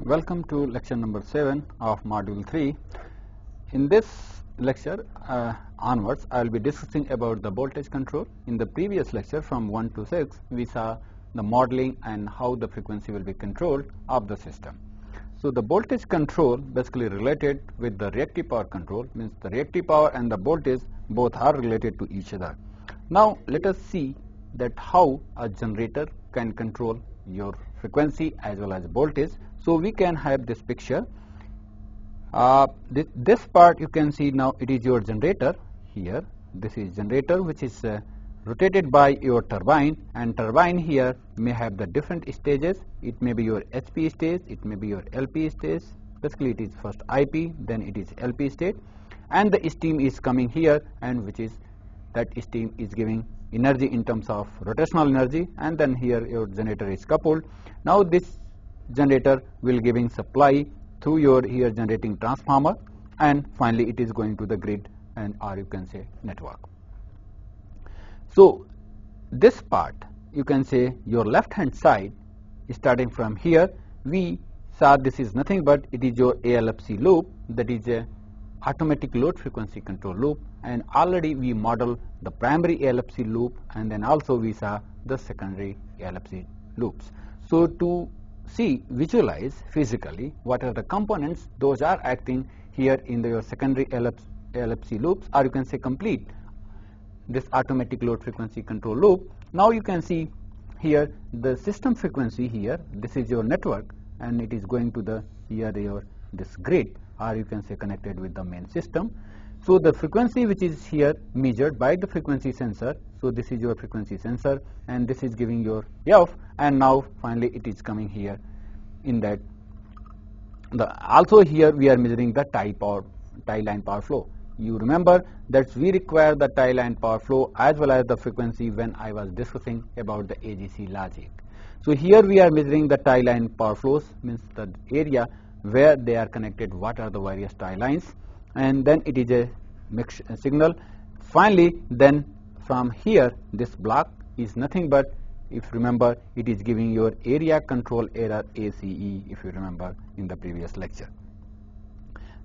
Welcome to lecture number 7 of module 3. In this lecture onwards, I will be discussing about the voltage control. In the previous lecture from 1 to 6, we saw the modeling and how the frequency will be controlled of the system. So the voltage control basically related with the reactive power control, means the reactive power and the voltage both are related to each other. Now let us see that how a generator can control your frequency as well as voltage. So we can have this picture. This part you can see now, it is your generator here. This is generator which is rotated by your turbine, and turbine here may have the different stages. It may be your HP stage, it may be your LP stage. Basically it is first IP, then it is LP state, and the steam is coming here, and which is that steam is giving energy in terms of rotational energy, and then here your generator is coupled. Now this generator will giving supply through your here generating transformer, and finally it is going to the grid, and or you can say network. So this part you can say your left hand side, starting from here, we saw this is nothing but it is your ALFC loop, that is a automatic load frequency control loop, and already we model the primary ALFC loop, and then also we saw the secondary ALFC loops. So to see, visualize physically what are the components, those are acting here in your secondary ALFC loops, or you can say complete this automatic load frequency control loop. Now you can see here the system frequency here, this is your network, and it is going to the here your this grid, or you can say connected with the main system. So the frequency which is here measured by the frequency sensor, so this is your frequency sensor, and this is giving your F, and now finally it is coming here in that. Also here we are measuring the tie line power flow. You remember that we require the tie line power flow as well as the frequency when I was discussing about the AGC logic. So here we are measuring the tie line power flows, means the area where they are connected, what are the various tie lines, and then it is a mixed signal. Finally then from here this block is nothing but, if you remember, it is giving your area control error ACE, if you remember in the previous lecture.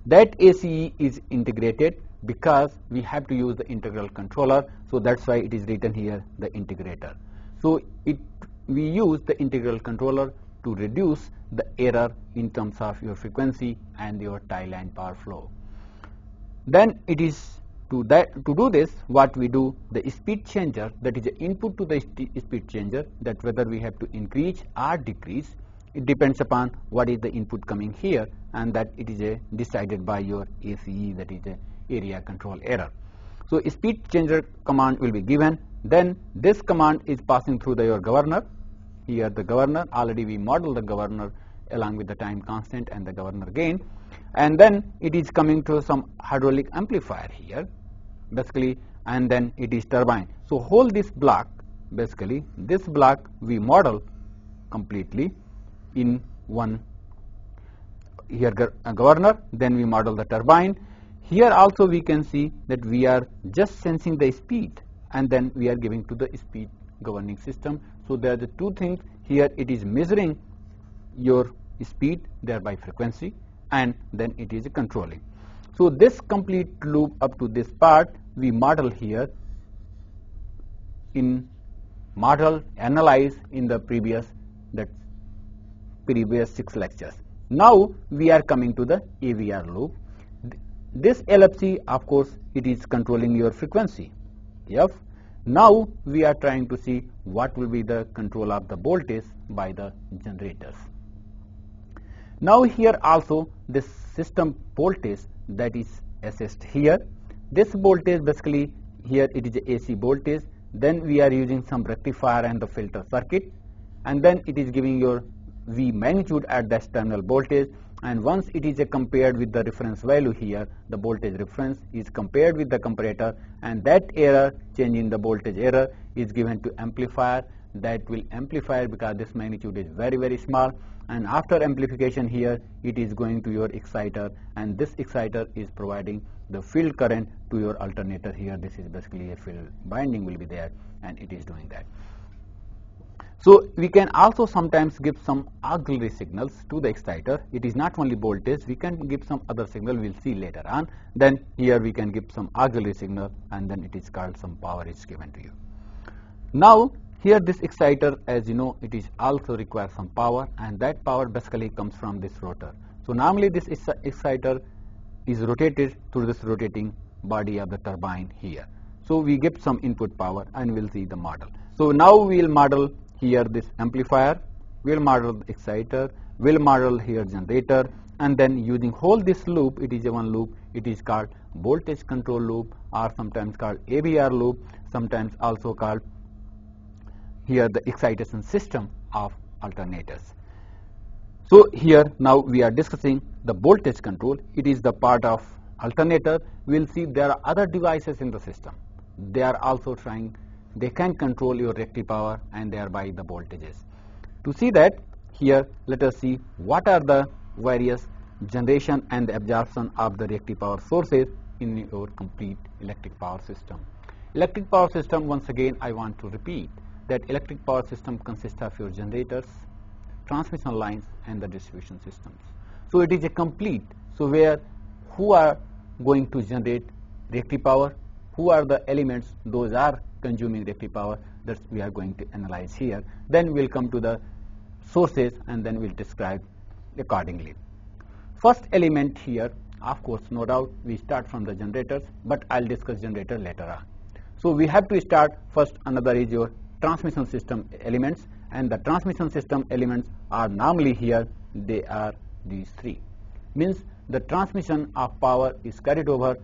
That ACE is integrated because we have to use the integral controller, so that's why it is written here the integrator. So we use the integral controller to reduce the error in terms of your frequency and your tie line power flow. Then it is to do this, what we do, the speed changer, that is the input to the speed changer, that whether we have to increase or decrease, it depends upon what is the input coming here, and that it is decided by your ACE, that is a area control error. So speed changer command will be given, then this command is passing through your governor. Here the governor, already we model the governor along with the time constant and the governor gain, and then it is coming to some hydraulic amplifier here basically, and then it is turbine. So whole this block, basically this block we model completely in one. Here governor, then we model the turbine. Here also we can see that we are just sensing the speed, and then we are giving to the speed governing system. So there are the two things here, it is measuring your speed, thereby frequency, and then it is controlling. So this complete loop up to this part we model here in analyze in the previous 6 lectures. Now we are coming to the AVR loop. This LFC, of course, it is controlling your frequency F. Now we are trying to see what will be the control of the voltage by the generators. Now here also this system voltage that is assessed here. This voltage basically here it is AC voltage, then we are using some rectifier and the filter circuit, and then it is giving your V magnitude at the terminal voltage, and once it is compared with the reference value here, the voltage reference is compared with the comparator, and that error, change in the voltage error, is given to amplifier. That will amplify because this magnitude is very, very small, and after amplification here it is going to your exciter, and this exciter is providing the field current to your alternator here. This is basically a field binding will be there, and it is doing that. So we can also sometimes give some auxiliary signals to the exciter. It is not only voltage, we can give some other signal, we will see later on. Then here we can give some auxiliary signal, and then it is called some power is given to you. Now here this exciter, as you know, it is also requires some power, and that power basically comes from this rotor. So normally this exciter is rotated through this rotating body of the turbine here. So we give some input power, and we'll see the model. So now we'll model here this amplifier, we'll model the exciter, we'll model here generator, and then using whole this loop, it is a one loop, it is called voltage control loop, or sometimes called AVR loop, sometimes also called here the excitation system of alternators. So here now we are discussing the voltage control. It is the part of alternator. We will see there are other devices in the system. They are also trying, they can control your reactive power and thereby the voltages. To see that, here let us see what are the various generation and absorption of the reactive power sources in your complete electric power system. Electric power system, once again I want to repeat that electric power system consists of your generators, transmission lines, and the distribution systems. So it is a complete, so where who are going to generate reactive power, who are the elements those are consuming reactive power, that we are going to analyze here. Then we will come to the sources, and then we will describe accordingly. First element here, of course, no doubt we start from the generators, but I will discuss generator later on. So we have to start first, another is your transmission system elements, and the transmission system elements are normally here, they are these three. Means the transmission of power is carried over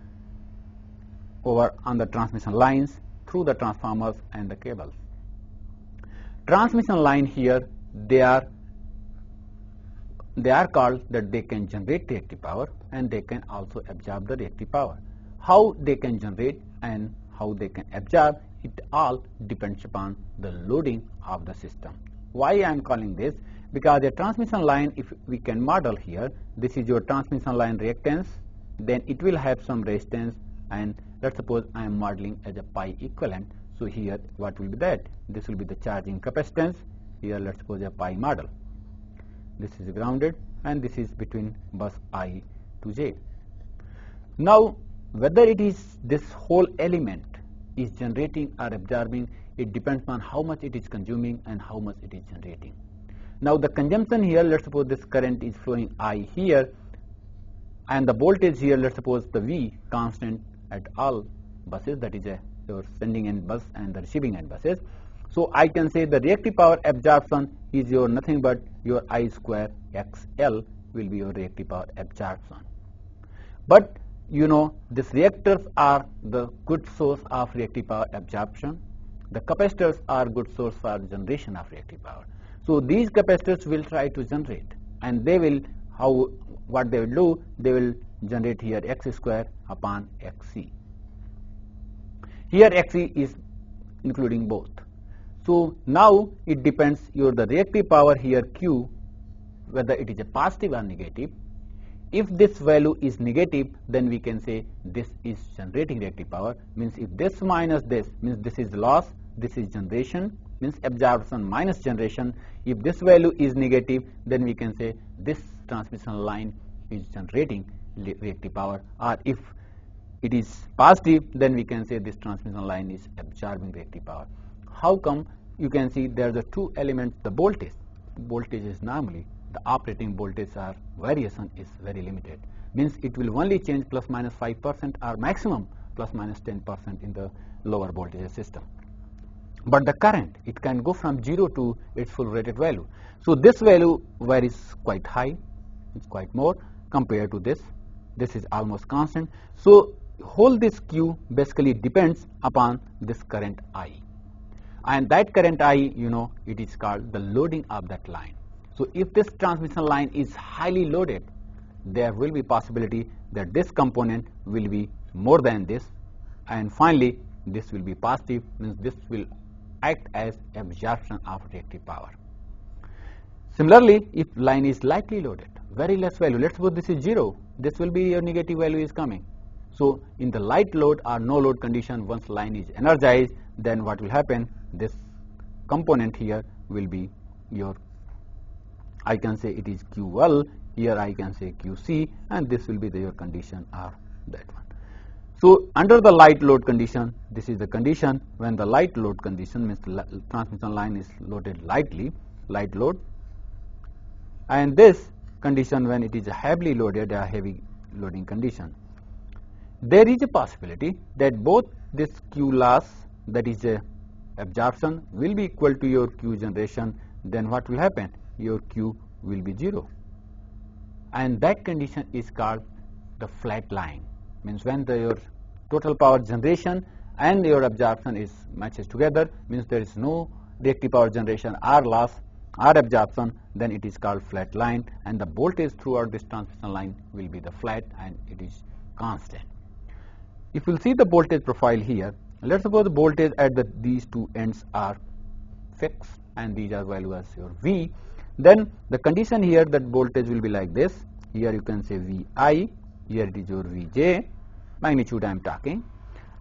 on the transmission lines through the transformers and the cables. Transmission line here, they are called that they can generate reactive power, and they can also absorb the reactive power. How they can generate and how they can absorb, it all depends upon the loading of the system. Why I am calling this? Because a transmission line, if we can model here, this is your transmission line reactance, then it will have some resistance, and let's suppose I am modeling as a pi equivalent. So here what will be that? This will be the charging capacitance. Here let's suppose a pi model. This is grounded, and this is between bus I to J. Now whether it is this whole element is generating or absorbing, it depends on how much it is consuming and how much it is generating. Now the consumption here, let's suppose this current is flowing I here, and the voltage here, let's suppose the V constant at all buses, that is your sending end bus and the receiving end buses. So I can say the reactive power absorption is your nothing but your I square XL will be your reactive power absorption. But you know, these reactors are the good source of reactive power absorption. The capacitors are good source for generation of reactive power. So these capacitors will try to generate, and they will, what they will do, they will generate here X square upon Xc. Here Xc is including both. So now it depends your the reactive power here Q, whether it is a positive or negative. If this value is negative, then we can say this is generating reactive power. Means if this minus this, means this is loss, this is generation, means absorption minus generation. If this value is negative, then we can say this transmission line is generating reactive power, or if it is positive, then we can say this transmission line is absorbing reactive power. How come? You can see there are the two elements, the voltage. Voltage is normally the operating voltage or variation is very limited. Means it will only change plus minus 5% or maximum plus minus 10% in the lower voltage system. But the current, it can go from 0 to its full rated value. So this value varies quite high, it's quite more compared to this. This is almost constant. So whole this Q basically depends upon this current I. And that current I, you know, it is called the loading of that line. So if this transmission line is highly loaded, there will be possibility that this component will be more than this, and finally this will be positive, means this will act as absorption of reactive power. Similarly, if line is lightly loaded, very less value, let's suppose this is 0, this will be your negative value is coming. So in the light load or no load condition, once line is energized, then what will happen, this component here will be your, I can say it is QL, here I can say QC, and this will be your condition of that one. So under the light load condition, this is the condition when the light load condition means the transmission line is loaded lightly, light load, and this condition when it is a heavily loaded, a heavy loading condition. There is a possibility that both this Q loss, that is a absorption, will be equal to your Q generation. Then what will happen? Your Q will be 0, and that condition is called the flat line. Means when your total power generation and your absorption is matches together, means there is no reactive power generation or loss or absorption, then it is called flat line, and the voltage throughout this transmission line will be the flat and it is constant. If you will see the voltage profile here, let's suppose the voltage at these two ends are fixed and these are value as your V, then the condition here that voltage will be like this. Here you can say Vi, here it is your Vj, magnitude I am talking,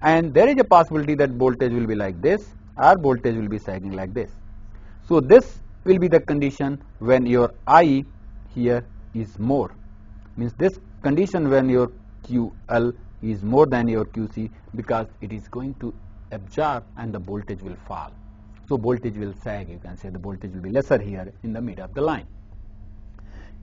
and there is a possibility that voltage will be like this or voltage will be sagging like this. So this will be the condition when your I here is more, means this condition when your QL is more than your QC, because it is going to absorb and the voltage will fall. So voltage will sag, you can say the voltage will be lesser here in the mid of the line.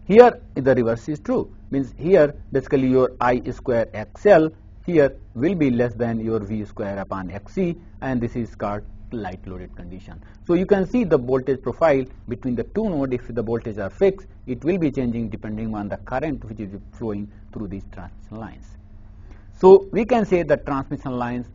Here the reverse is true, means here basically your I square XL here will be less than your V square upon XC, and this is called light loaded condition. So you can see the voltage profile between the two nodes. If the voltage are fixed, it will be changing depending on the current which is flowing through these transmission lines. So we can say that transmission lines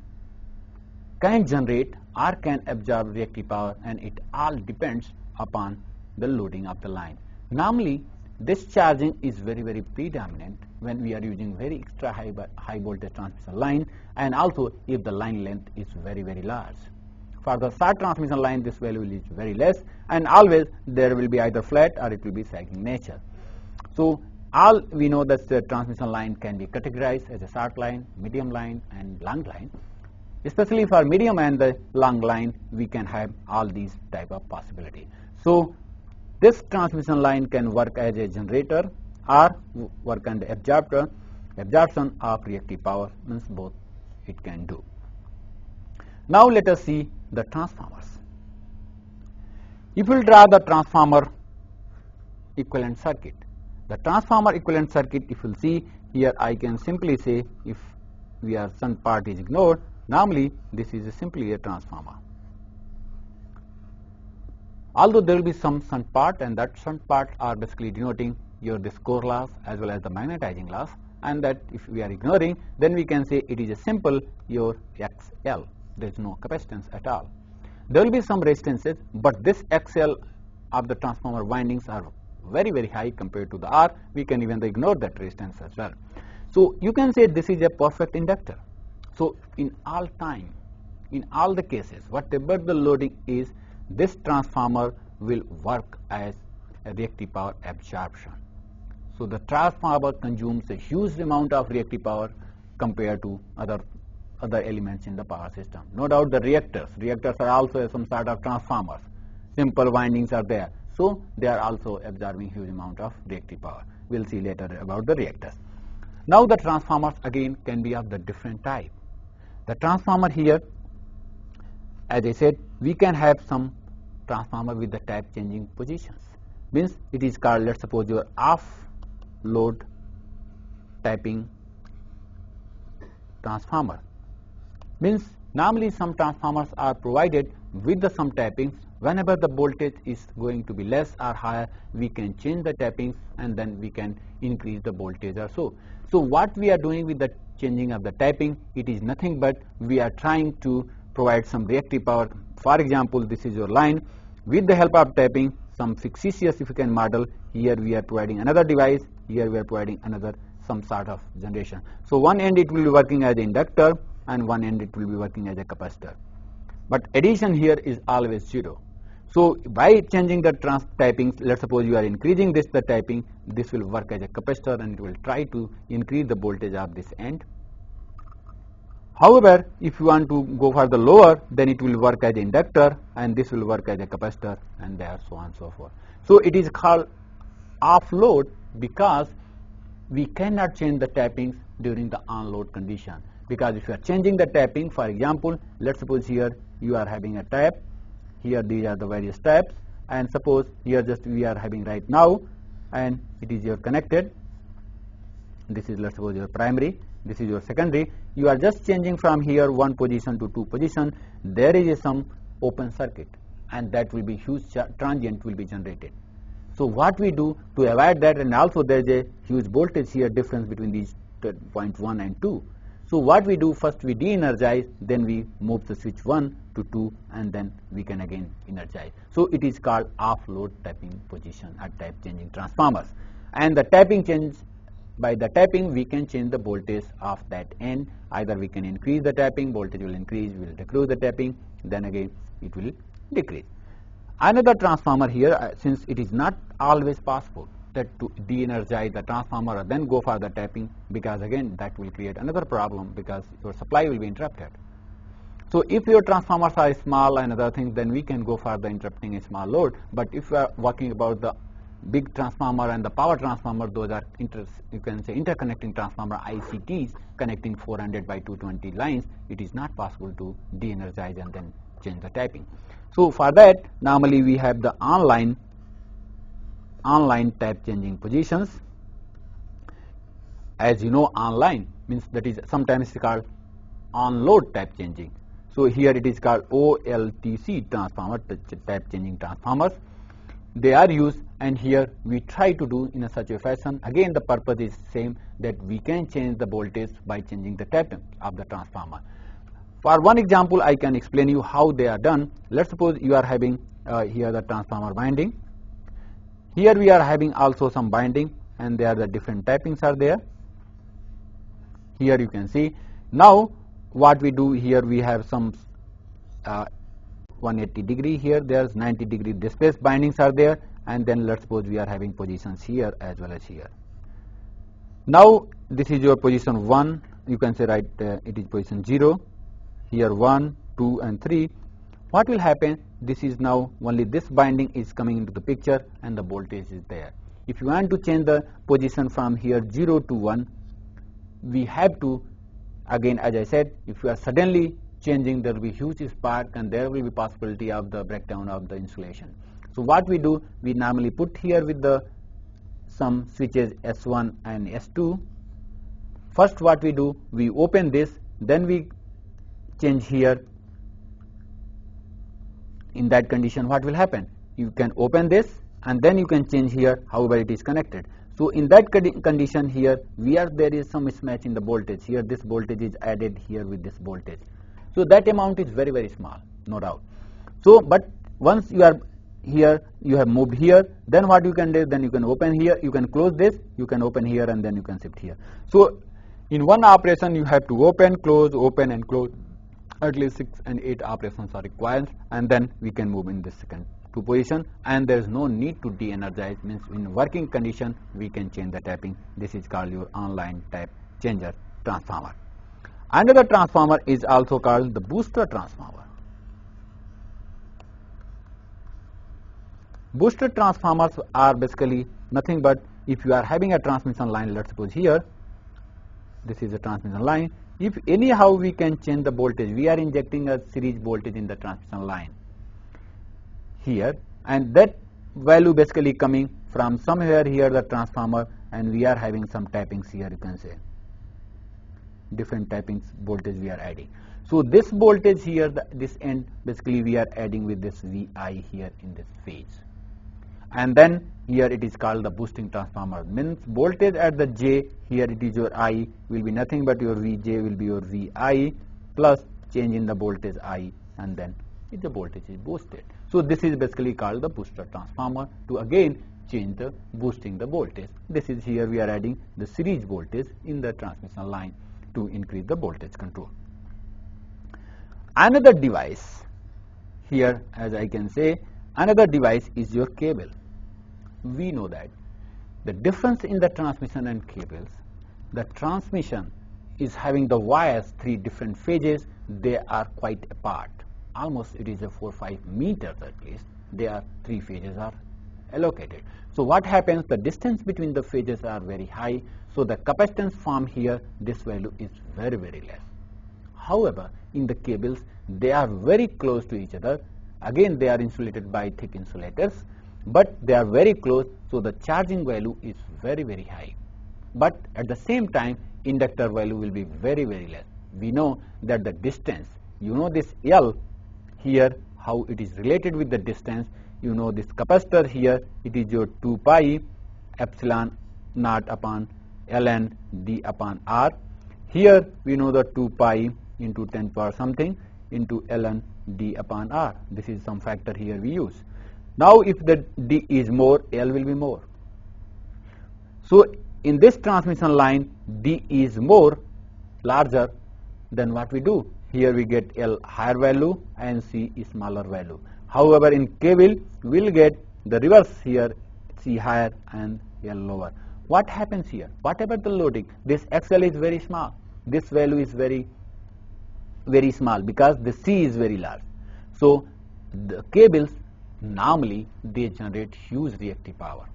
can generate or can absorb reactive power, and it all depends upon the loading of the line. Normally this charging is very predominant when we are using very extra high voltage transmission line, and also if the line length is very large. For the short transmission line, this value is very less, and always there will be either flat or it will be sagging nature. So all we know that the transmission line can be categorized as a short line, medium line and long line. Especially for medium and the long line, we can have all these type of possibility. So this transmission line can work as a generator or work on the absorption of reactive power, means both it can do. Now let us see the transformers. If we will draw the transformer equivalent circuit, the transformer equivalent circuit, if you will see here, I can simply say, if we are some part is ignored, normally this is simply a transformer. Although there will be some shunt part, and that shunt part are basically denoting your this core loss as well as the magnetizing loss, and that if we are ignoring, then we can say it is a simple your XL. There is no capacitance at all. There will be some resistances, but this XL of the transformer windings are very high compared to the R. We can even ignore that resistance as well. So you can say this is a perfect inductor. So in all time, in all the cases, whatever the loading is, this transformer will work as a reactive power absorption. So the transformer consumes a huge amount of reactive power compared to other elements in the power system. No doubt the reactors are also some sort of transformers. Simple windings are there. So they are also absorbing huge amount of reactive power. We will see later about the reactors. Now the transformers again can be of the different type. The transformer here, as I said, we can have some transformer with the type changing positions. Means it is called, let's suppose, your off load tapping transformer. Means normally some transformers are provided with the some tappings. Whenever the voltage is going to be less or higher, we can change the tappings and then we can increase the voltage or so. So what we are doing with the changing of the tapping, it is nothing but we are trying to provide some reactive power. For example, this is your line. With the help of tapping, some fictitious if you can model, here we are providing another device, here we are providing another some sort of generation. So one end it will be working as an inductor and one end it will be working as a capacitor. But addition here is always 0. So by changing the tappings, let's suppose you are increasing the tapping, this will work as a capacitor and it will try to increase the voltage of this end. However, if you want to go for the lower, then it will work as an inductor and this will work as a capacitor and there, so on and so forth. So it is called off load because we cannot change the tappings during the on load condition, because if you are changing the tapping, for example, let's suppose here you are having a tap, here these are the various taps, and suppose here just we are having right now and it is your connected, this is let's suppose your primary, this is your secondary, you are just changing from here one position to two position, there is some open circuit and that will be huge transient will be generated. So what we do to avoid that, and also there is a huge voltage here difference between these point 1 and 2. So what we do, first we de-energize, then we move the switch 1 to 2 and then we can again energize. So it is called off-load tapping position at tap changing transformers. And the tapping change, by the tapping we can change the voltage of that end. Either we can increase the tapping, voltage will increase, we will decrease the tapping, then again it will decrease. Another transformer here, since it is not always possible that to de-energize the transformer or then go for the tapping, because again that will create another problem because your supply will be interrupted. So if your transformers are small and other things, then we can go for the interrupting a small load. But if you are working about the big transformer and the power transformer, those are you can say interconnecting transformer ICTs connecting 400 by 220 lines, it is not possible to de-energize and then change the tapping. So for that, normally we have the online tap changing positions. As you know, online means that is sometimes called on load tap changing. So here it is called OLTC transformer, tap changing transformers. They are used, and here we try to do in such a fashion. Again, the purpose is same, that we can change the voltage by changing the tapping of the transformer. For one example, I can explain you how they are done. Let's suppose you are having here the transformer winding. Here we are having also some binding, and there are the different tappings are there. Here you can see. Now what we do here, we have some 180 degree here, there's 90 degree displace bindings are there, and then let's suppose we are having positions here as well as here. Now this is your position 1, you can say right, it is position 0, here 1, 2 and 3. What will happen, this is now only this binding is coming into the picture and the voltage is there. If you want to change the position from here 0 to 1, we have to, again as I said, if you are suddenly changing, there will be huge spark and there will be possibility of the breakdown of the insulation. So what we do, we normally put here with the some switches S1 and S2. First what we do, we open this, then we change here. In that condition, what will happen? You can open this and then you can change here, however it is connected. So in that condition here, there is some mismatch in the voltage. Here this voltage is added here with this voltage. So that amount is very, very small, no doubt. So, but once you are here, you have moved here, then what you can do, then you can open here, you can close this, you can open here and then you can shift here. So in one operation you have to open and close, at least 6 and 8 operations are required, and then we can move in this second two position, and there is no need to de-energize, means in working condition we can change the tapping. This is called your online tap changer transformer. Another transformer is also called the booster transformer. Booster transformers are basically nothing but, if you are having a transmission line, let's suppose here, this is a transmission line, if anyhow we can change the voltage, we are injecting a series voltage in the transmission line here, and that value basically coming from somewhere here the transformer, and we are having some tappings here, you can say different tappings voltage we are adding. So this voltage here, this end basically we are adding with this VI here in this phase, and then here it is called the boosting transformer, means voltage at the J, here it is your I, will be nothing but your Vj will be your Vi plus change in the voltage I, and then the voltage is boosted. So this is basically called the booster transformer, to again change the boosting the voltage. This is here we are adding the series voltage in the transmission line to increase the voltage control. Another device here, as I can say, another device is your cable. We know that the difference in the transmission and cables, the transmission is having the wires 3 different phases. They are quite apart, almost it is a 4-5 meters at least. They are 3 phases are allocated. So what happens, the distance between the phases are very high, so the capacitance formed here, this value is very less. However, in the cables they are very close to each other. Again, they are insulated by thick insulators, but they are very close, so the charging value is very high. But at the same time, inductor value will be very less. We know that the distance, you know this L here, how it is related with the distance. You know this capacitor here, it is your 2 pi epsilon naught upon ln d upon r. Here we know the 2 pi into 10 power something into ln d upon r. This is some factor here we use. Now if the d is more, L will be more. So in this transmission line, d is more, larger, then what we do? Here we get L higher value and C is smaller value. However, in cable we will get the reverse here, C higher and L lower. What happens here? Whatever the loading, this XL is very small, this value is very small because the C is very large. So the cables normally they generate huge reactive power,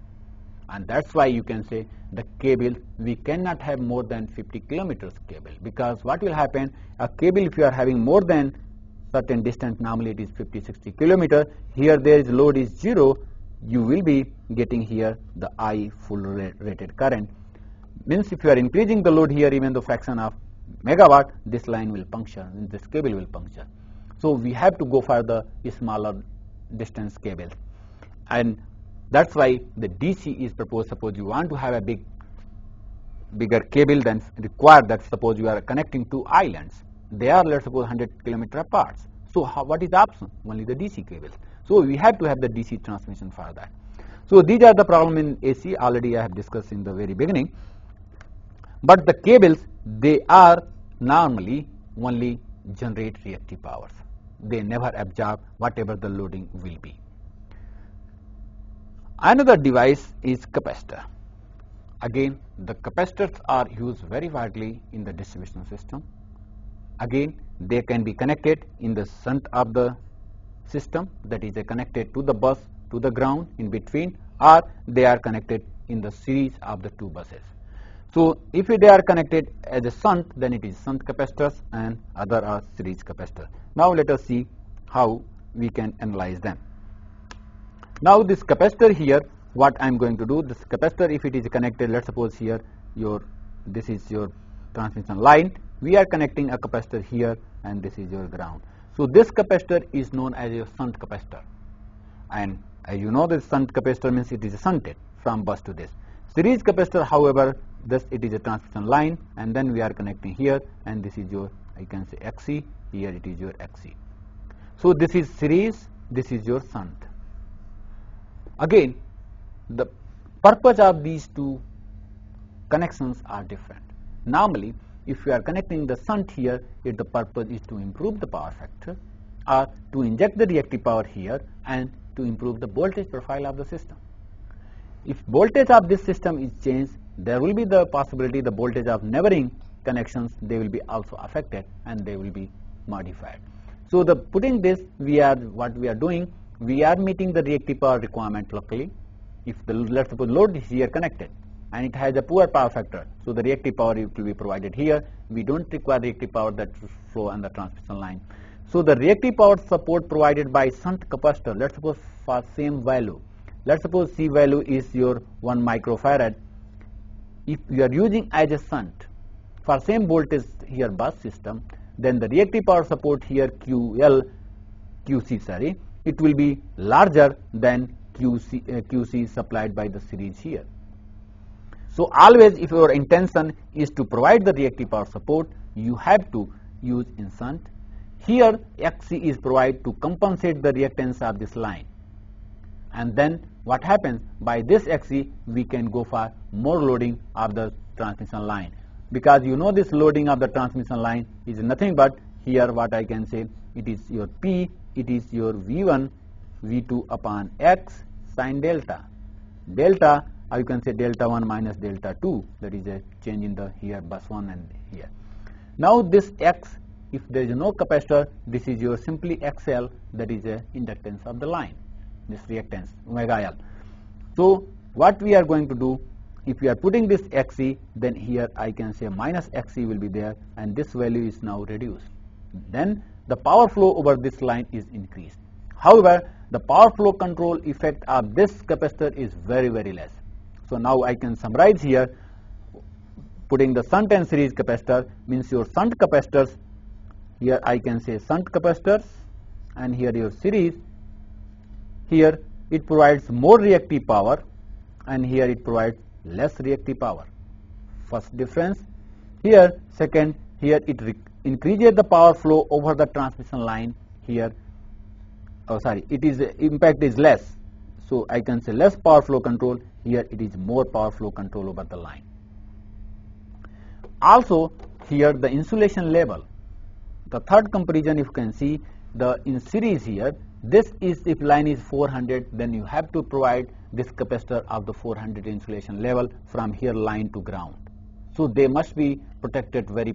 and that's why you can say the cable, we cannot have more than 50 kilometers cable, because what will happen, a cable if you are having more than certain distance, normally it is 50-60 kilometer, here there is load is 0, you will be getting here the I full rated current. Means if you are increasing the load here even the fraction of megawatt, this line will puncture, this cable will puncture. So we have to go for the smaller distance cables, and that's why the DC is proposed. Suppose you want to have a bigger cable than required, that suppose you are connecting 2 islands, they are, let's suppose, 100 kilometer apart. So what is the option? Only the DC cables. So we have to have the DC transmission for that. So these are the problem in AC, already I have discussed in the very beginning. But the cables, they are normally only generate reactive powers. They never absorb whatever the loading will be. Another device is capacitor. Again, the capacitors are used very widely in the distribution system. Again, they can be connected in the shunt of the system, that is connected to the bus, to the ground in between, or they are connected in the series of the 2 buses. So if they are connected as a shunt, then it is shunt capacitors, and other are series capacitors. Now let us see how we can analyze them. Now this capacitor here, what I am going to do, this capacitor, if it is connected, let's suppose here this is your transmission line, we are connecting a capacitor here, and this is your ground. So this capacitor is known as a shunt capacitor, and as you know, this shunt capacitor means it is shunted from bus to this. Series capacitor, however, this it is a transmission line, and then we are connecting here, and this is your, I can say, XC, here it is your XC. So this is series, this is your shunt. Again, the purpose of these 2 connections are different. Normally, if you are connecting the shunt here, the purpose is to improve the power factor, or to inject the reactive power here, and to improve the voltage profile of the system. If voltage of this system is changed, there will be the possibility the voltage of neighboring connections, they will be also affected and they will be modified. So the putting this, what we are doing, we are meeting the reactive power requirement locally. If the, let's suppose, load is here connected and it has a poor power factor, so the reactive power will be provided here. We don't require reactive power that flow on the transmission line. So the reactive power support provided by shunt capacitor, let's suppose for same value, let's suppose C value is your 1 microfarad. If you are using as a shunt for same voltage here bus system, then the reactive power support here QC, it will be larger than QC supplied by the series here. So always, if your intention is to provide the reactive power support, you have to use in shunt. Here XC is provided to compensate the reactance of this line, and then what happens, by this XC we can go for more loading of the transmission line, because you know this loading of the transmission line is nothing but here what I can say, it is your P, it is your V1 V2 upon X sin delta. Delta, or you can say delta 1 minus delta 2, that is a change in the here bus 1 and here. Now this X, if there is no capacitor, this is your simply XL, that is a inductance of the line, this reactance omega L. So what we are going to do, if we are putting this Xc, then here I can say minus Xc will be there, and this value is now reduced. Then the power flow over this line is increased. However, the power flow control effect of this capacitor is very, very less. So now I can summarize here, putting the shunt and series capacitor means your shunt capacitors, here I can say shunt capacitors, and here your series, here it provides more reactive power and here it provides less reactive power. First difference here. Second, here it increases the power flow over the transmission line. Here, it is impact is less, so I can say less power flow control. Here it is more power flow control over the line. Also here the insulation level, the third comparison, if you can see the in series here, this is if line is 400, then you have to provide this capacitor of the 400 insulation level from here line to ground. So they must be protected very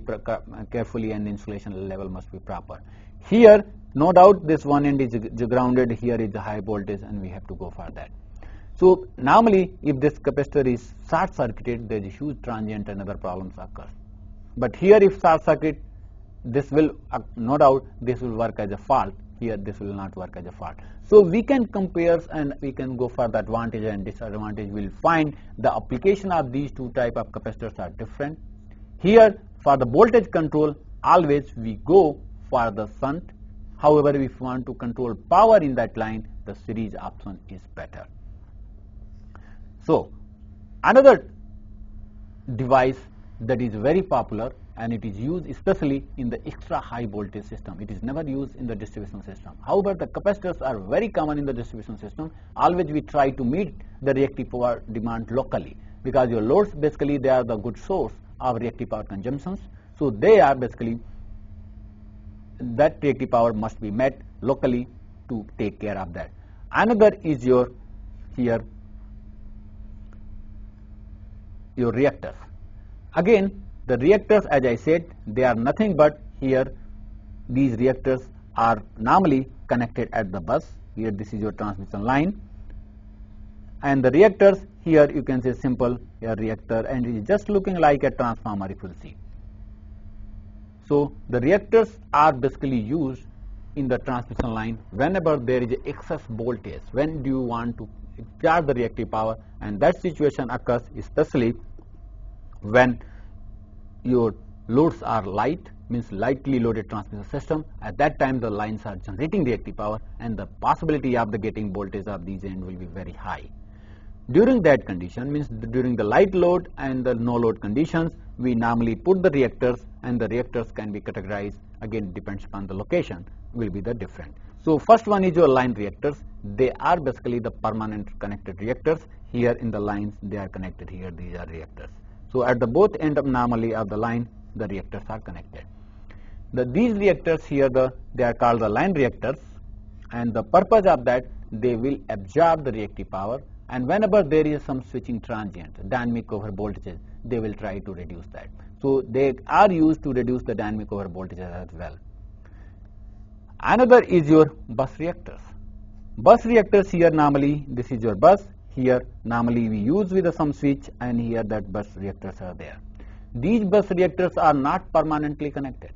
carefully, and the insulation level must be proper. Here no doubt this one end is grounded, here is the high voltage, and we have to go for that. So normally if this capacitor is short circuited, there is a huge transient and other problems occur. But here if short circuit, this will no doubt this will work as a fault. Here this will not work as a fault. So we can compare and we can go for the advantage and disadvantage. We will find the application of these two type of capacitors are different. Here for the voltage control, always we go for the shunt. However, if we want to control power in that line, the series option is better. So another device that is very popular and it is used especially in the extra high voltage system. It is never used in the distribution system. However, the capacitors are very common in the distribution system. Always we try to meet the reactive power demand locally, because your loads basically they are the good source of reactive power consumptions. So they are basically, that reactive power must be met locally to take care of that. Another is your here your reactors. Again, the reactors, as I said, they are nothing but here these reactors are normally connected at the bus. Here this is your transmission line, and the reactors here you can say simple a reactor, and it is just looking like a transformer if you see. So the reactors are basically used in the transmission line whenever there is excess voltage. When do you want to charge the reactive power, and that situation occurs especially when your loads are light, means lightly loaded transmission system. At that time the lines are generating reactive power, and the possibility of the getting voltage of these end will be very high. During that condition, means during the light load and the no load conditions, we normally put the reactors, and the reactors can be categorized, again depends upon the location, will be the different. So first one is your line reactors. They are basically the permanent connected reactors. Here in the lines they are connected, here these are reactors. So at the both end of normally of the line, the reactors are connected. These reactors here, they are called the line reactors, and the purpose of that, they will absorb the reactive power, and whenever there is some switching transient, dynamic over voltages, they will try to reduce that. So they are used to reduce the dynamic over voltages as well. Another is your bus reactors. Bus reactors here normally, this is your bus. Here normally we use with some switch, and here that bus reactors are there. These bus reactors are not permanently connected,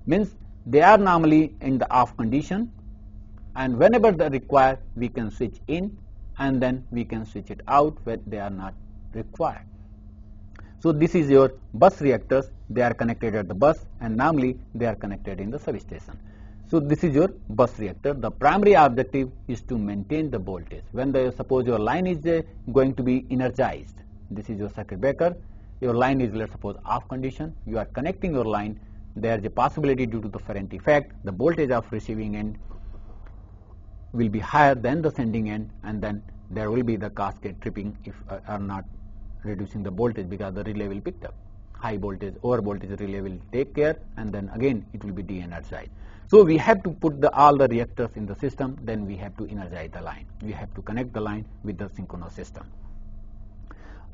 means they are normally in the off condition, and whenever they require we can switch in, and then we can switch it out when they are not required. So this is your bus reactors. They are connected at the bus, and normally they are connected in the substation. So this is your bus reactor. The primary objective is to maintain the voltage. When suppose your line is going to be energized, this is your circuit breaker, your line is, let's suppose, off condition, you are connecting your line, there is a possibility due to the ferrant effect, the voltage of receiving end will be higher than the sending end, and then there will be the cascade tripping if are not reducing the voltage, because the relay will pick up. High voltage, over voltage relay will take care, and then again it will be de-energized. So we have to put all the reactors in the system, then we have to energize the line. We have to connect the line with the synchronous system.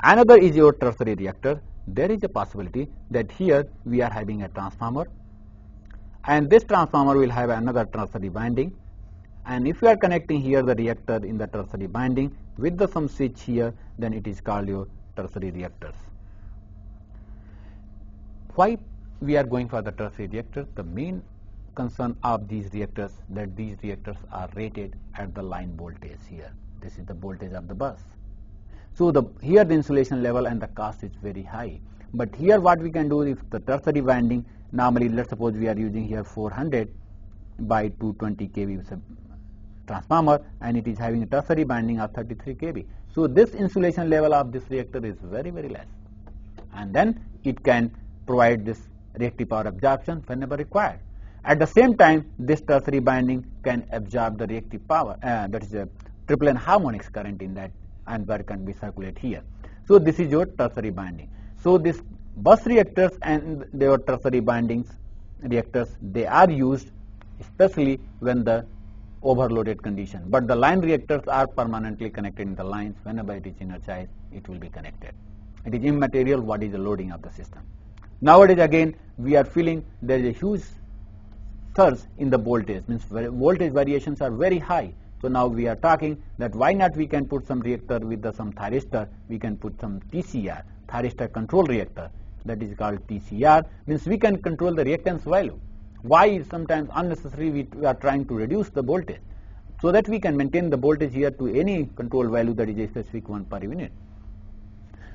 Another is your tertiary reactor. there is a possibility that here we are having a transformer, and this transformer will have another tertiary binding, and if you are connecting here the reactor in the tertiary binding with the some switch here, then it is called your tertiary reactors. Why we are going for the tertiary reactors? The main concern of these reactors that these reactors are rated at the line voltage here. This is the voltage of the bus. So here the insulation level and the cost is very high. But here what we can do, if the tertiary winding, normally let's suppose we are using here 400 by 220 kV transformer, and it is having a tertiary binding of 33 kV. So this insulation level of this reactor is very, very less, and then it can provide this reactive power absorption whenever required. At the same time, this tertiary binding can absorb the reactive power, that is a triple N harmonics current in that, and where can be circulate here. So this is your tertiary binding. So this bus reactors and their tertiary bindings reactors, they are used especially when the overloaded condition. But the line reactors are permanently connected in the lines. Whenever it is energized, it will be connected. It is immaterial what is the loading of the system. Nowadays again we are feeling there is a huge surge in the voltage, means voltage variations are very high. So now we are talking that why not we can put some reactor with some thyristor, we can put some TCR, thyristor control reactor, that is called TCR, means we can control the reactance value. Why sometimes unnecessary we are trying to reduce the voltage, so that we can maintain the voltage here to any control value that is a specific one per unit.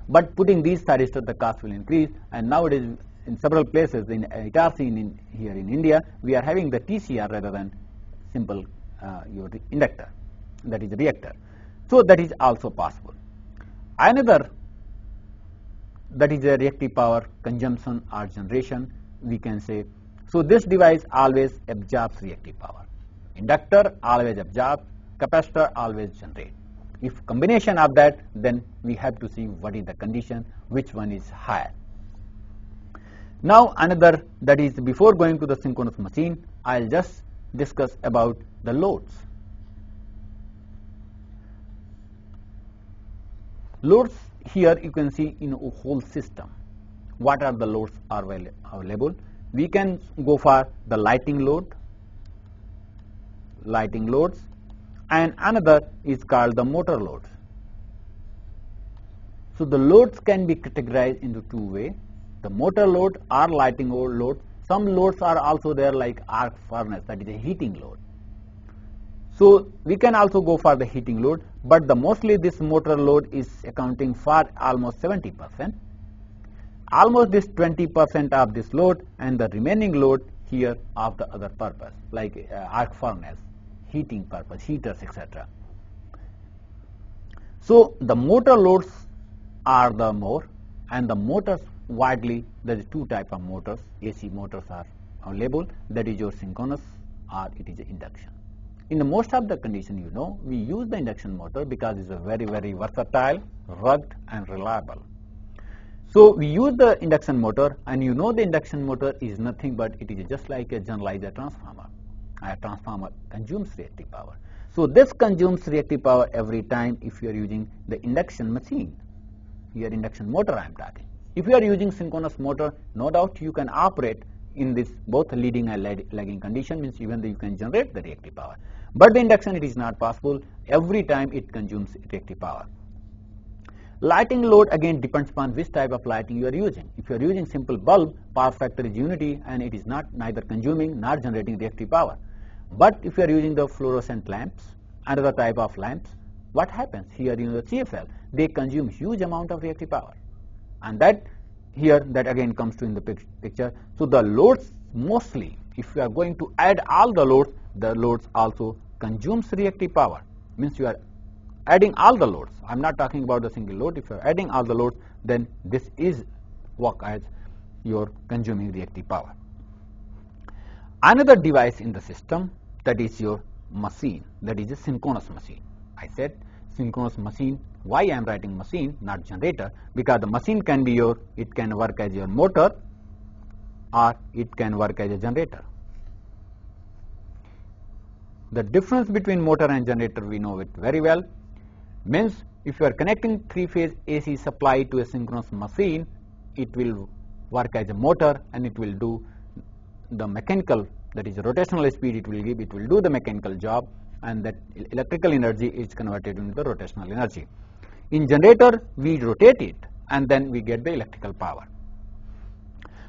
But putting these thyristors, the cost will increase, and nowadays in several places in HRC here in India, we are having the TCR rather than simple your inductor, that is reactor. So that is also possible. Another, that is a reactive power consumption or generation, we can say. So this device always absorbs reactive power. Inductor always absorbs, capacitor always generates. If combination of that, then we have to see what is the condition, which one is higher. Now another, that is before going to the synchronous machine, I will just discuss about the loads. Loads here you can see in a whole system. What are the loads are available? We can go for the lighting loads, and another is called the motor loads. So the loads can be categorized into two ways: the motor load or lighting load. Some loads are also there like arc furnace, that is a heating load. So we can also go for the heating load, but the mostly this motor load is accounting for almost 70%. Almost this 20% of this load, and the remaining load here of the other purpose like arc furnace, heating purpose, heaters, etc. So the motor loads are the more, and the motors widely there is two type of motors. AC motors are available, that is your synchronous or it is induction. In the most of the condition, you know, we use the induction motor because it's a very, very versatile, rugged and reliable. So we use the induction motor, and you know the induction motor is nothing but it is just like a generalizer transformer. A transformer consumes reactive power. So this consumes reactive power every time if you are using the induction machine. Here induction motor I am talking. If you are using synchronous motor, no doubt you can operate in this both leading and lagging condition, means even though you can generate the reactive power. But the induction it is not possible. Every time it consumes reactive power. Lighting load again depends upon which type of lighting you are using. If you are using simple bulb, power factor is unity and it is not neither consuming nor generating reactive power. But if you are using the fluorescent lamps, another type of lamps, what happens? Here in the CFL, they consume huge amount of reactive power. And that here, that again comes to in the picture. So the loads mostly, if you are going to add all the loads also consumes reactive power. Means you are adding all the loads. I am not talking about the single load. If you are adding all the loads, then this is work as your consuming reactive power. Another device in the system, that is your machine, that is a synchronous machine. I said synchronous machine. Why I am writing machine, not generator? Because the machine can be it can work as your motor or it can work as a generator. The difference between motor and generator we know it very well. Means if you are connecting three-phase AC supply to a synchronous machine, it will work as a motor and it will do the mechanical, that is rotational speed it will give, it will do the mechanical job, and that electrical energy is converted into the rotational energy. In generator we rotate it and then we get the electrical power.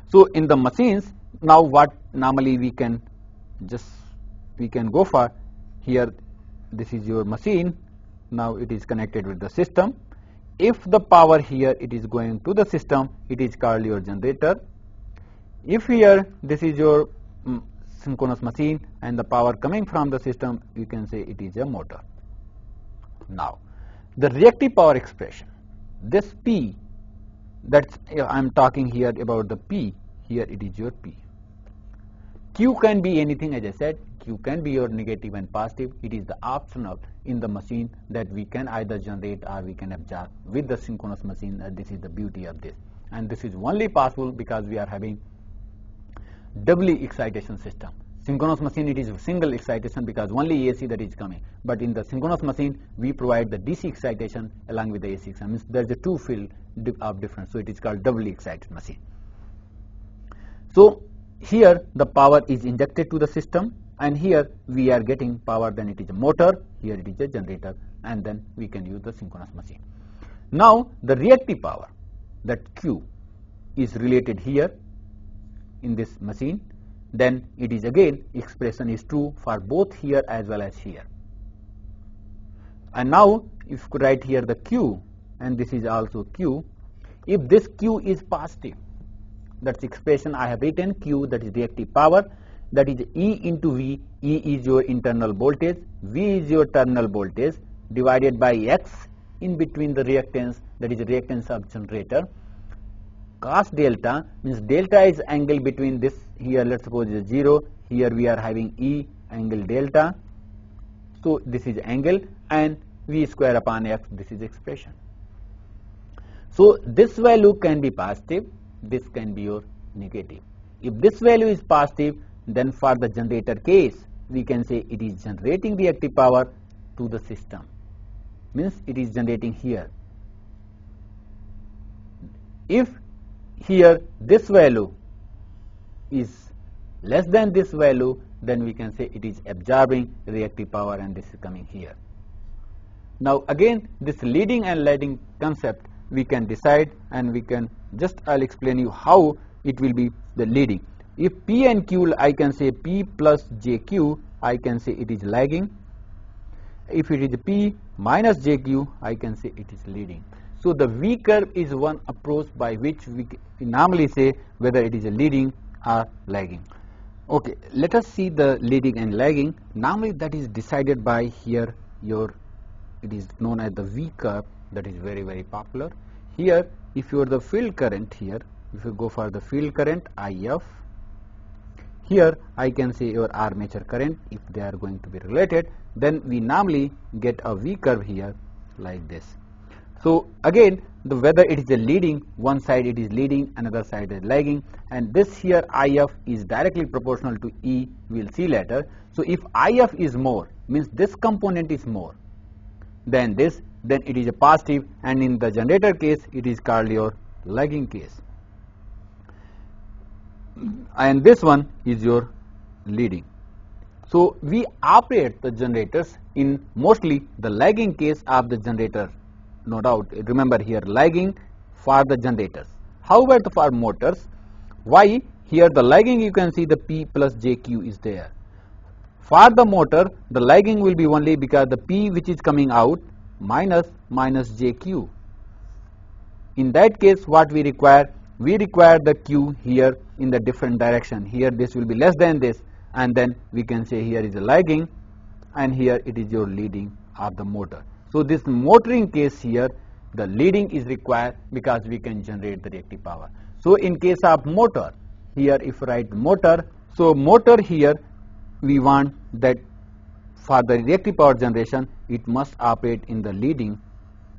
So in the machines, now what normally we can go for, here this is your machine, now it is connected with the system. If the power here it is going to the system, it is called your generator. If here this is your synchronous machine and the power coming from the system, you can say it is a motor. Now the reactive power expression, this P, that's I am talking here about the P, here it is your P. Q can be anything, as I said, Q can be your negative and positive. It is the optional in the machine that we can either generate or we can absorb with the synchronous machine. This is the beauty of this, and this is only possible because we are having doubly excitation system. Synchronous machine, it is single excitation because only AC that is coming, but in the synchronous machine we provide the DC excitation along with the AC excitation. Means there is a two field of difference, so it is called doubly excited machine. So here the power is injected to the system, and here we are getting power, then it is a motor, here it is a generator, and then we can use the synchronous machine. Now the reactive power, that Q, is related here in this machine, then it is again expression is true for both here as well as here. And now if you write here the Q, and this is also Q, if this Q is positive, that's expression I have written, Q, that is reactive power, that is E into V. E is your internal voltage, V is your terminal voltage, divided by X in between the reactance, that is reactance of generator. Cos delta means delta is angle between this, here let's suppose is 0, here we are having E angle delta, so this is angle, and V square upon X, this is expression. So this value can be positive, this can be your negative. If this value is positive, then for the generator case we can say it is generating reactive power to the system, means it is generating here. If here this value is less than this value, then we can say it is absorbing reactive power, and this is coming here. Now again this leading and lagging concept we can decide, and we can just I'll explain you how it will be the leading. If P and Q, I can say P plus JQ, I can say it is lagging. If it is P minus JQ, I can say it is leading. So the V curve is one approach by which we normally say whether it is a leading or lagging. Okay, let us see the leading and lagging. Normally that is decided by here it is known as the V curve, that is very, very popular. Here if you are the field current, here if you go for the field current IF, here I can say your armature current, if they are going to be related, then we normally get a V curve here like this. So again the whether it is a leading, one side it is leading, another side is lagging, and this here IF is directly proportional to E, we will see later. So if IF is more, means this component is more than this, then it is a positive, and in the generator case it is called your lagging case, and this one is your leading. So we operate the generators in mostly the lagging case of the generator, no doubt. Remember here lagging for the generators. However, for motors, why here the lagging you can see the P plus JQ is there. For the motor the lagging will be only because the P which is coming out minus JQ. In that case what we require the Q here in the different direction. Here this will be less than this, and then we can say here is a lagging, and here it is your leading of the motor. So this motoring case here the leading is required because we can generate the reactive power. So in case of motor, here if write motor, so motor here we want that for the reactive power generation it must operate in the leading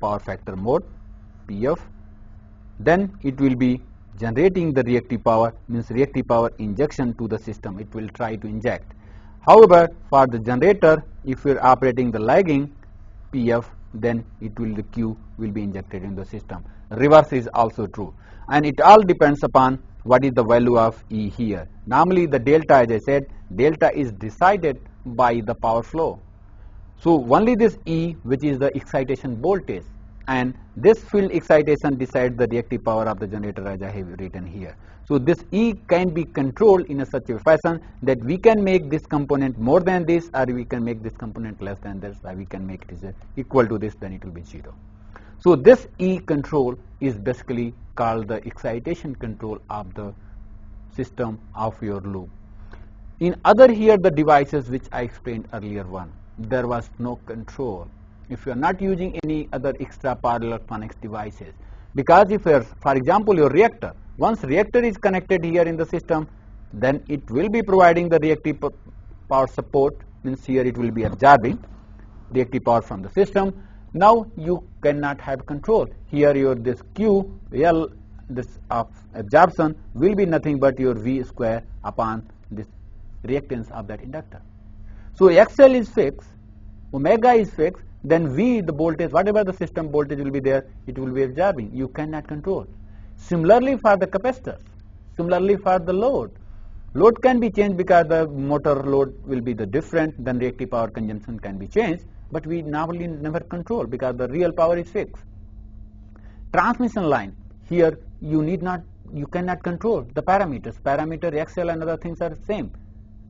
power factor mode PF, then it will be generating the reactive power, means reactive power injection to the system, it will try to inject. However, for the generator if we are operating the lagging PF, then it will the Q will be injected in the system. Reverse is also true. and it all depends upon what is the value of E here. Normally the delta, as I said, delta is decided by the power flow. So only this E, which is the excitation voltage, and this field excitation decides the reactive power of the generator, as I have written here. So this E can be controlled in a such a fashion that we can make this component more than this, or we can make this component less than this, or we can make it equal to this, then it will be 0. So this E control is basically called the excitation control of the system of your loop. In other here the devices which I explained earlier one, there was no control. If you are not using any other extra power electronics devices, because if you are, for example, your reactor, once reactor is connected here in the system, then it will be providing the reactive power support, means here it will be absorbing reactive power from the system. Now you cannot have control. Here your this Q, L, this of absorption will be nothing but your V square upon this reactance of that inductor. So XL is fixed, omega is fixed, then V, the voltage, whatever the system voltage will be there, it will be absorbing. You cannot control. Similarly for the capacitors, similarly for the load. Load can be changed because the motor load will be the different, then reactive power consumption can be changed, but we normally never control because the real power is fixed. Transmission line, here you cannot control the parameters. Parameter XL and other things are the same,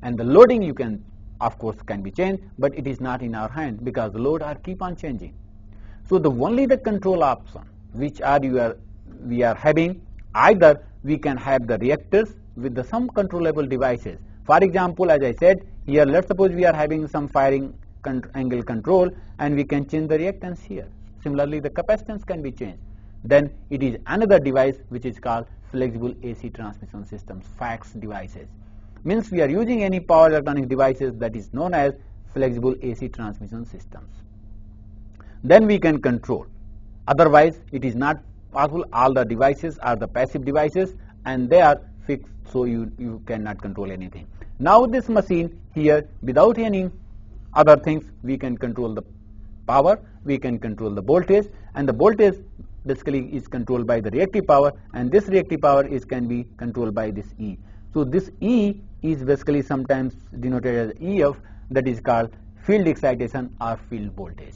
and the loading you can, of course, can be changed, but it is not in our hand because the load are keep on changing. So the only the control option which we are having, either we can have the reactors with the some controllable devices. For example, as I said here, let's suppose we are having some firing angle control and we can change the reactance here. Similarly, the capacitance can be changed. Then it is another device which is called flexible AC transmission systems, FACS devices. Means we are using any power electronic devices that is known as flexible AC transmission systems. Then we can control. Otherwise, it is not possible. All the devices are the passive devices and they are fixed, so you cannot control anything. Now this machine here, without any other things, we can control the power, we can control the voltage, and the voltage basically is controlled by the reactive power, and this reactive power can be controlled by this E. So this E is basically sometimes denoted as EF, that is called field excitation or field voltage.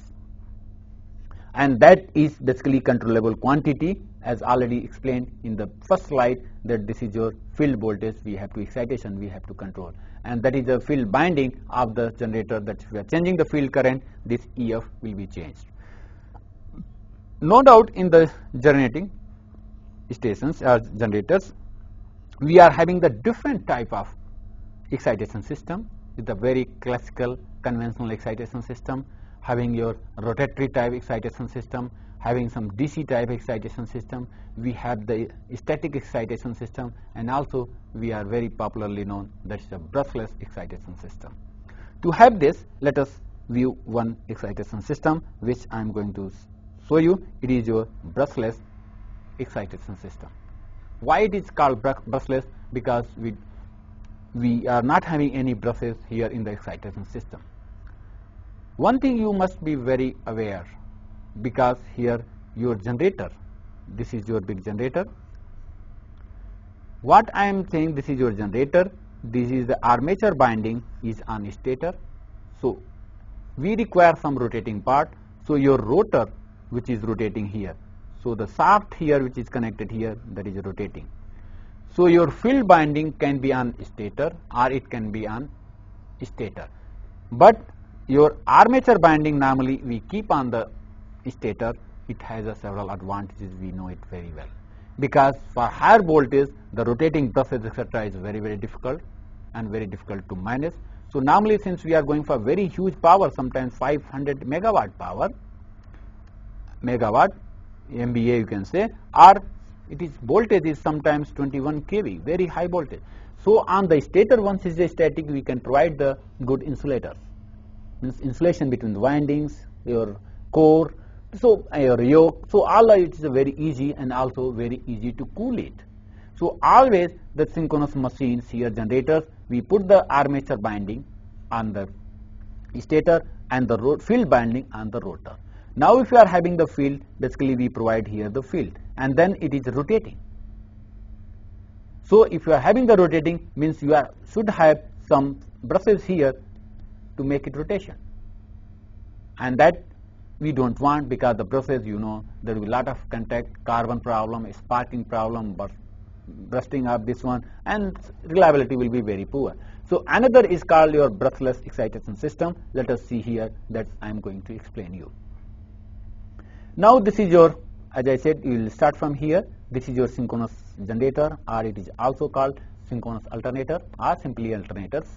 And that is basically controllable quantity, as already explained in the first slide, that this is your field voltage, we have to excitation, we have to control. And that is the field binding of the generator, that if we are changing the field current, this EF will be changed. No doubt in the generating stations or generators, we are having the different type of excitation system, with the very classical conventional excitation system, having your rotatory type excitation system, having some DC type excitation system, we have the static excitation system, and also we are very popularly known, that is a brushless excitation system. To have this, let us view one excitation system which I am going to show you. It is your brushless excitation system. Why it is called brushless? Because we are not having any brushes here in the excitation system. One thing you must be very aware, because here your generator, this is your big generator. What I am saying, this is your generator, this is the armature binding is on stator. So we require some rotating part. So your rotor which is rotating here, so the shaft here which is connected here, that is rotating. So your field binding can be on stator or it can be on stator, but your armature binding normally we keep on the stator. It has several advantages, we know it very well, because for higher voltage the rotating brushes etc. is very difficult and very difficult to manage. So normally, since we are going for very huge power, sometimes 500 megawatt power, megawatt MVA you can say, or it is voltage is sometimes 21 kV, very high voltage. So on the stator, once it is static, we can provide the good insulators, means insulation between the windings, your core, so your yoke. So all of it is very easy and also very easy to cool it. So always the synchronous machines here, generators, we put the armature binding on the stator and the field binding on the rotor. Now if you are having the field, basically we provide here the field, and then it is rotating. So if you are having the rotating, means you should have some brushes here to make it rotation, and that we don't want, because the brushes, you know, there will be a lot of contact, carbon problem, sparking problem, but bursting up this one, and reliability will be very poor. So another is called your brushless excitation system. Let us see here, that I am going to explain you. Now this is your, as I said, you will start from here. This is your synchronous generator, or it is also called synchronous alternator, or simply alternators.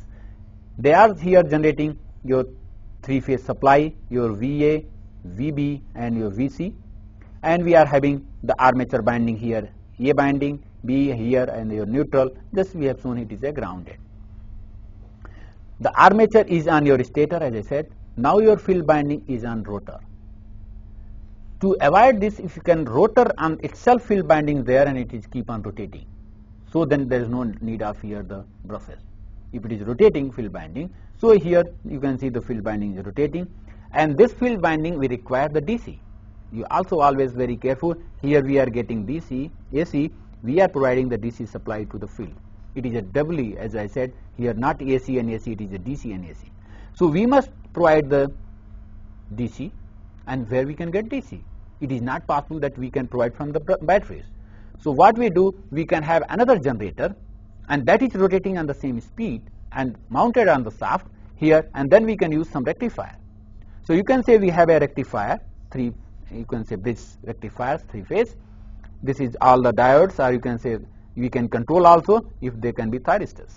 They are here generating your three-phase supply, your VA, VB, and your VC, and we are having the armature binding here, A binding, B here, and your neutral. This we have shown it is a grounded. The armature is on your stator, as I said. Now your field binding is on rotor. To avoid this, if you can rotor on itself field binding there, and it is keep on rotating, so then there is no need of here the brushes. If it is rotating field binding, so here you can see the field binding is rotating, and this field binding we require the DC. You also always very careful. Here we are getting DC, AC. We are providing the DC supply to the field. It is a doubly, as I said, here not AC and AC, it is a DC and AC. So we must provide the DC, and where we can get DC? It is not possible that we can provide from the batteries. So what we do, we can have another generator, and that is rotating on the same speed and mounted on the shaft here, and then we can use some rectifier. So you can say we have a rectifier, you can say this rectifiers, three-phase. This is all the diodes, or you can say we can control also if they can be thyristors.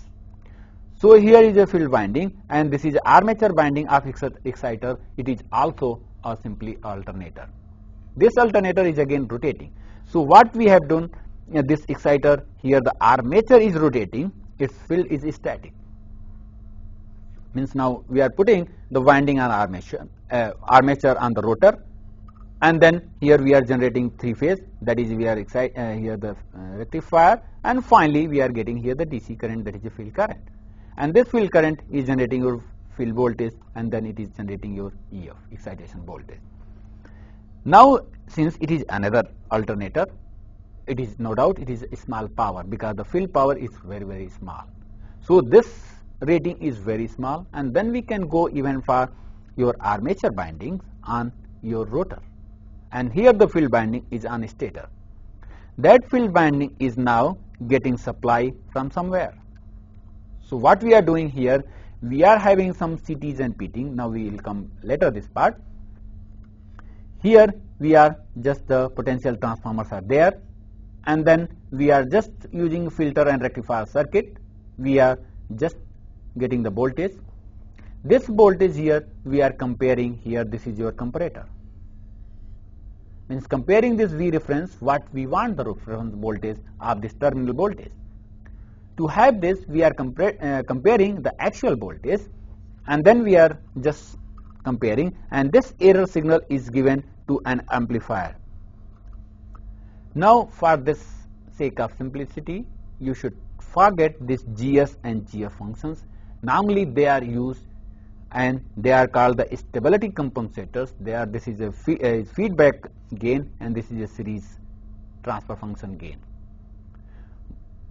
So here is a field binding, and this is armature binding of exciter. It is also a simply alternator. This alternator is again rotating. So what we have done, this exciter here, the armature is rotating, its field is static. Means now we are putting the winding on armature on the rotor, and then here we are generating three-phase, that is we are here the rectifier, and finally we are getting here the DC current, that is the field current, and this field current is generating your field voltage, and then it is generating your EF, excitation voltage. Now since it is another alternator, it is no doubt it is a small power, because the field power is very, very small. So this rating is very small, and then we can go even for your armature bindings on your rotor, and here the field binding is on stator. That field binding is now getting supply from somewhere. So what we are doing here, we are having some CTs and PTing. Now we will come later this part. Here we are just the potential transformers are there, and then we are just using filter and rectifier circuit. We are just getting the voltage. This voltage here we are comparing here. This is your comparator. Means comparing this V reference, what we want the reference voltage of this terminal voltage. To have this, we are comparing the actual voltage, and then we are just comparing, and this error signal is given to an amplifier. Now for this sake of simplicity, you should forget this GS and GF functions. Normally they are used, and they are called the stability compensators. This is a feedback gain, and this is a series transfer function gain.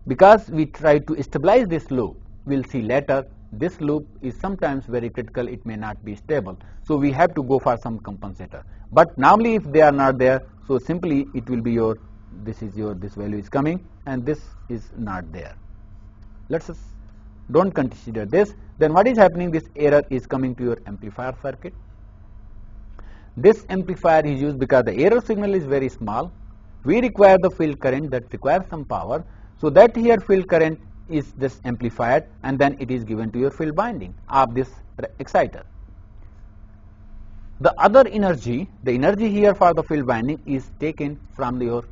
Because we try to stabilize this loop, we will see later, this loop is sometimes very critical, it may not be stable. So we have to go for some compensator. But normally if they are not there, so simply it will be your, this value is coming, and this is not there. Let's just don't consider this. Then what is happening, this error is coming to your amplifier circuit. This amplifier is used because the error signal is very small. We require the field current that requires some power. So that here field current is just amplified, and then it is given to your field binding of this exciter. The other energy, the energy here for the field binding is taken from your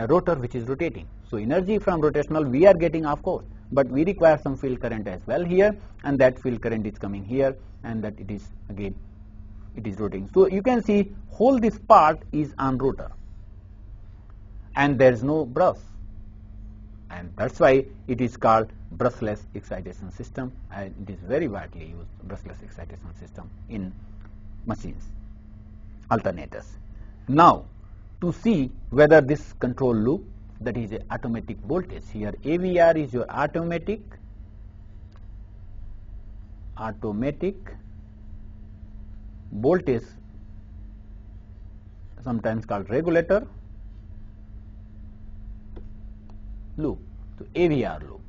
rotor which is rotating. So energy from rotational we are getting, of course, but we require some field current as well here, and that field current is coming here, and that it is again it is rotating. So you can see whole this part is on rotor, and there is no brush, and that's why it is called brushless excitation system, and it is very widely used, brushless excitation system in machines, alternators. Now to see whether this control loop that is a automatic voltage. Here AVR is your automatic voltage, sometimes called regulator loop, so AVR loop,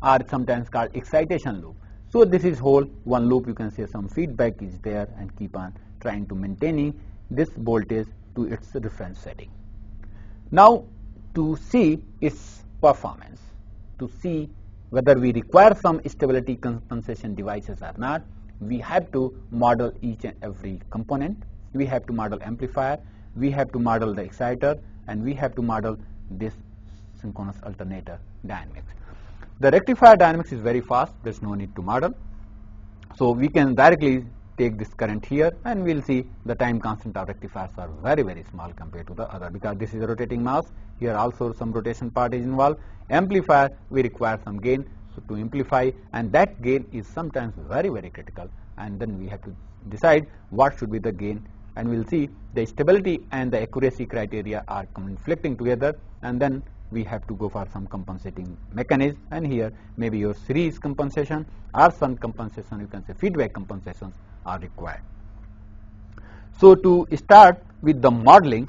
or sometimes called excitation loop. So this is whole one loop. You can say some feedback is there and keep on trying to maintaining this voltage to its reference setting. Now to see its performance, to see whether we require some stability compensation devices or not, we have to model each and every component. We have to model amplifier, we have to model the exciter, and we have to model this synchronous alternator dynamics. The rectifier dynamics is very fast, there is no need to model. So we can directly take this current here, and we will see the time constant of rectifiers are very, very small compared to the other, because this is a rotating mass. Here also some rotation part is involved. Amplifier, we require some gain to amplify, and that gain is sometimes very, very critical, and then we have to decide what should be the gain, and we will see the stability and the accuracy criteria are conflicting together, and then we have to go for some compensating mechanism, and here maybe your series compensation or some compensation, you can say feedback compensations are required. So to start with the modeling,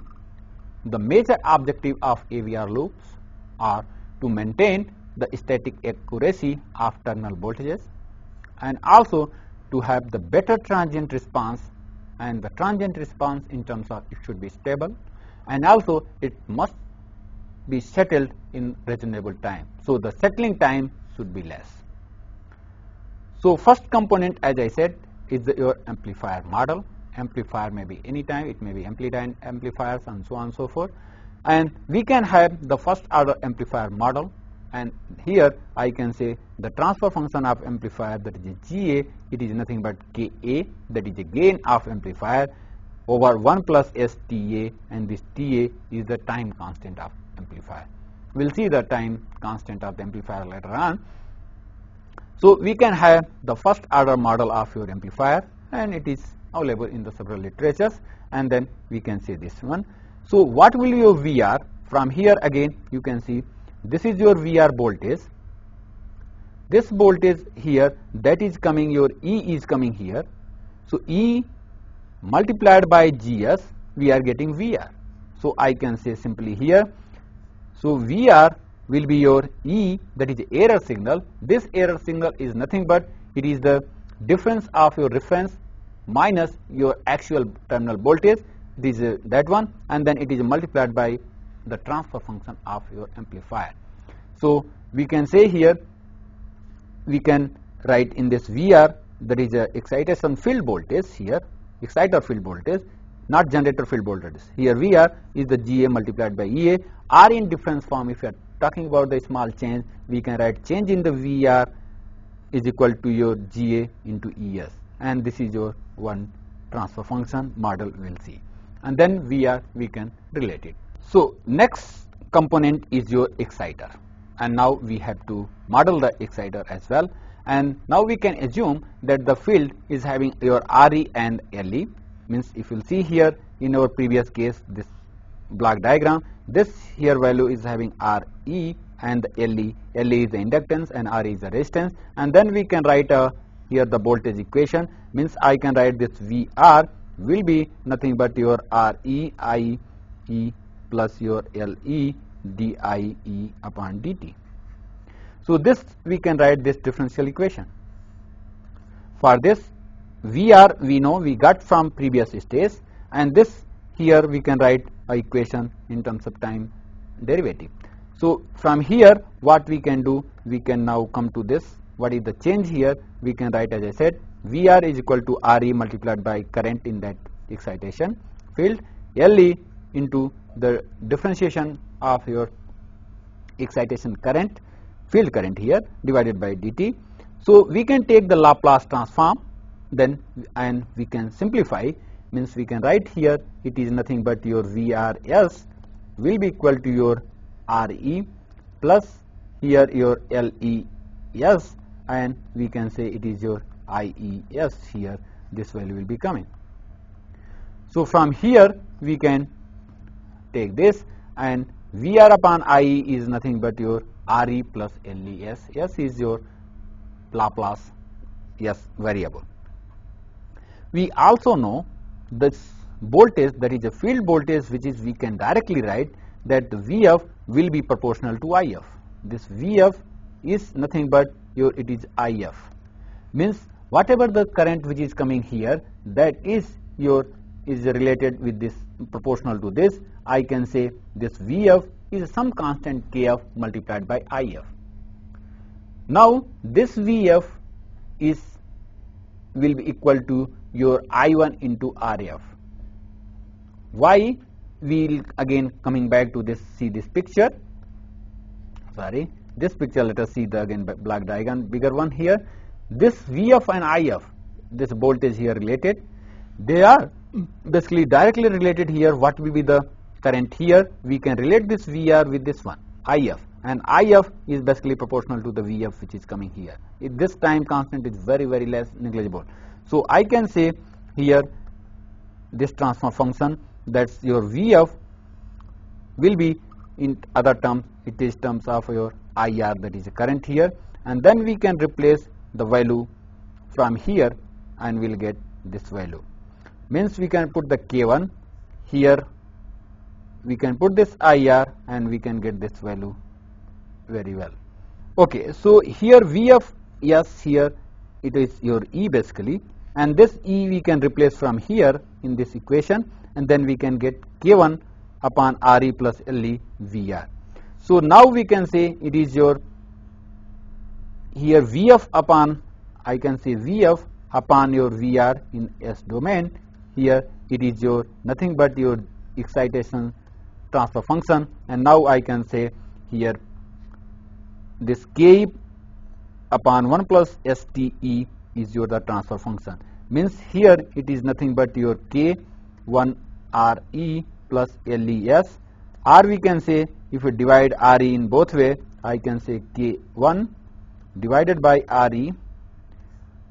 the major objective of AVR loops are to maintain the static accuracy of terminal voltages, and also to have the better transient response, and the transient response in terms of it should be stable, and also it must be settled in reasonable time. So the settling time should be less. So first component, as I said, is your amplifier model. Amplifier may be any time, it may be amplitude amplifiers and so on and so forth. And we can have the first order amplifier model, and here I can say the transfer function of amplifier, that is a GA, it is nothing but Ka, that is a gain of amplifier, over 1 plus STA, and this TA is the time constant of amplifier. We will see the time constant of the amplifier later on. So we can have the first order model of your amplifier, and it is available in the several literatures, and then we can say this one. So what will your VR? From here again you can see this is your VR voltage. This voltage here, that is coming, your E is coming here. So E multiplied by GS, we are getting VR. So I can say simply here, so VR will be your E, that is error signal. This error signal is nothing but it is the difference of your reference minus your actual terminal voltage, this is that one, and then it is multiplied by the transfer function of your amplifier. So we can say here, we can write in this VR, that is a excitation field voltage here, exciter field voltage, not generator field voltage. Here VR is the GA multiplied by EA, or in difference form, if you are talking about the small change, we can write change in the VR is equal to your GA into ES, and this is your one transfer function model we will see, and then VR we can relate it. So next component is your exciter, and now we have to model the exciter as well, and now we can assume that the field is having your RE and LE, means if you will see here in our previous case, this block diagram, this here value is having RE and the LE. LE is the inductance and RE is the resistance, and then we can write here the voltage equation, means I can write this VR will be nothing but your RE IE plus your LE DIE upon dt. So this we can write this differential equation. For this VR we know we got from previous stage, and this here we can write a equation in terms of time derivative. So from here what we can do, we can now come to this, what is the change here, we can write as I said VR is equal to RE multiplied by current in that excitation field, LE into the differentiation of your excitation current, field current here, divided by dt. So we can take the Laplace transform then, and we can simplify, means we can write here it is nothing but your VRS will be equal to your RE plus here your LES, and we can say it is your IES here, this value will be coming. So from here we can take this, and VR upon IE is nothing but your RE plus LES. S is your Laplace S variable. We also know this voltage, that is a field voltage, which is we can directly write that the VF will be proportional to IF. This VF is nothing but it is IF, means whatever the current which is coming here, that is related with this, proportional to this. I can say this VF is some constant KF multiplied by IF. Now this VF will be equal to your I1 into RF. Why? We'll again coming back to this, see this picture. Sorry, this picture, let us see the again black diagram, bigger one here. This VF and IF, this voltage here related, they are basically directly related here. What will be the current here? We can relate this VR with this one, IF, and IF is basically proportional to the VF which is coming here. This time constant is very less, negligible. So I can say here this transfer function, that's your VF will be, in other terms, it is terms of your IR, that is a current here, and then we can replace the value from here and we'll get this value. Means we can put the K1 here, we can put this IR and we can get this value very well. Okay, so here VF, yes, here it is your E basically, and this E we can replace from here in this equation, and then we can get K1 upon RE plus LE VR. So now we can say it is your here VF upon, I can say VF upon your VR in S domain. Here it is your nothing but your excitation transfer function, and now I can say here this K upon 1 plus STE is your the transfer function. Means here it is nothing but your K1 RE plus LES, or we can say if we divide RE in both way, I can say K1 divided by RE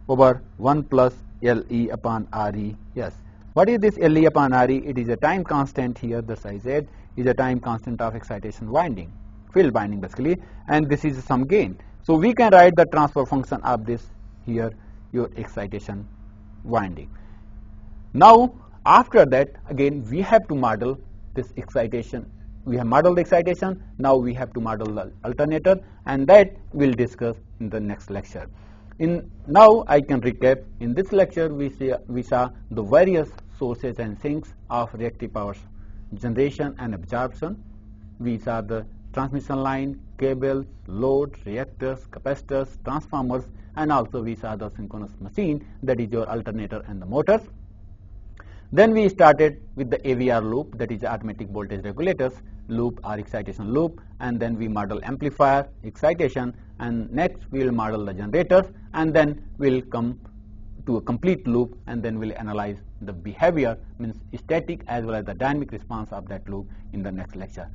over 1 plus LE upon RE. Yes, what is this LE upon RE? It is a time constant here, thus I said is a time constant of excitation winding, field winding basically, and this is some gain. So we can write the transfer function of this here, your excitation winding. Now after that, again we have to model this excitation. We have modeled the excitation, now we have to model the alternator, and that we'll discuss in the next lecture. Now I can recap. In this lecture we saw the various sources and sinks of reactive power generation and absorption. We saw the transmission line, cables, load, reactors, capacitors, transformers, and also we saw the synchronous machine, that is your alternator and the motors. Then we started with the AVR loop, that is automatic voltage regulators loop or excitation loop, and then we model amplifier, excitation, and next we will model the generators, and then we'll come to a complete loop, and then we'll analyze the behavior, means static as well as the dynamic response of that loop in the next lecture.